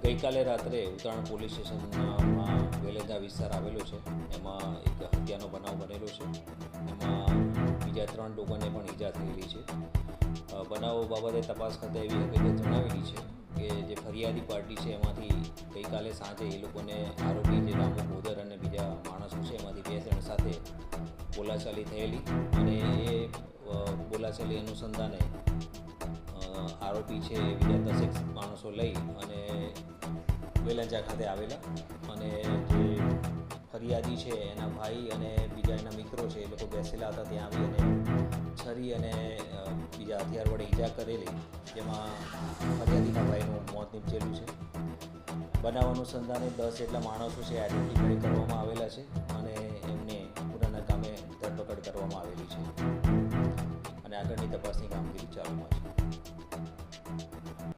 ગઈકાલે રાત્રે ઉત્તરાયણ પોલીસ સ્ટેશનમાં વેલેદા વિસ્તાર આવેલો છે. એમાં એક હત્યાનો બનાવ બનેલો છે. એમાં બીજા 3 લોકોને પણ ઈજા થયેલી છે. બનાવ બાબતે તપાસ કરતાં એવી હકીકત જણાવેલી છે કે જે ફરિયાદી પાર્ટી છે એમાંથી ગઈકાલે સાંજે એ લોકોને આરોપી જે રામુ બોદર અને બીજા માણસો છે એમાંથી 2 જણ સાથે બોલાચાલી થયેલી અને એ બોલાચાલી અનુસંધાને આરોપી છે બીજા 10 માણસો લઈ અને વેલંજા ખાતે આવેલા અને જે ફરિયાદી છે એના ભાઈ અને બીજા એના મિત્રો છે એ લોકો બેસેલા હતા. ત્યાં આવી અને છરી અને બીજા હથિયાર વડે ઈજા કરેલી, જેમાં ફરિયાદીના ભાઈનું મોત નીપજેલું છે. બનાવ અનુસંધાને 10 જેટલા માણસો છે આઈડેન્ટિફાઈ કરવામાં આવેલા છે અને એમને પુરાના કામે ધરપકડ કરવામાં આવેલી છે અને આગળની તપાસની કામગીરી ચાલુમાં છે.